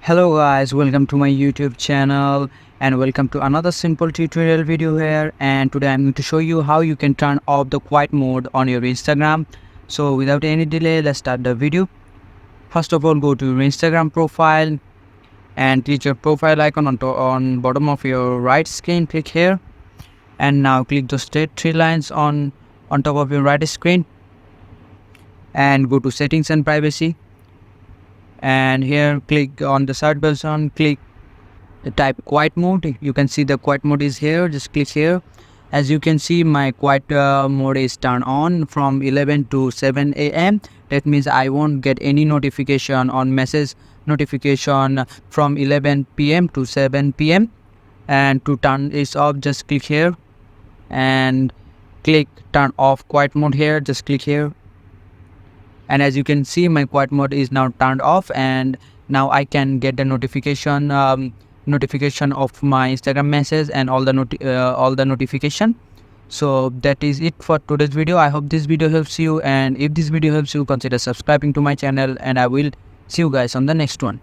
Hello guys, welcome to my YouTube channel and welcome to another simple tutorial video here. And today I'm going to show you how you can turn off the quiet mode on your Instagram. So without any delay, let's start the video. First of all, go to your Instagram profile and click your profile icon on bottom of your right screen. Click here and now click the straight three lines on top of your right screen and go to settings and privacy. And here click on the search button, click type quiet mode. You can see the quiet mode is here. Just click here. As you can see, my quiet mode is turned on from 11 to 7 a.m. That means I won't get any notification on message notification from 11 p.m. to 7 p.m. And to turn this off, just click here and click turn off quiet mode here. Just click here. And as you can see, my quiet mode is now turned off, and now I can get the notification of my Instagram message and all the notification. So that is it for today's video. I hope this video helps you, and if this video helps you, consider subscribing to my channel, and I will see you guys on the next one.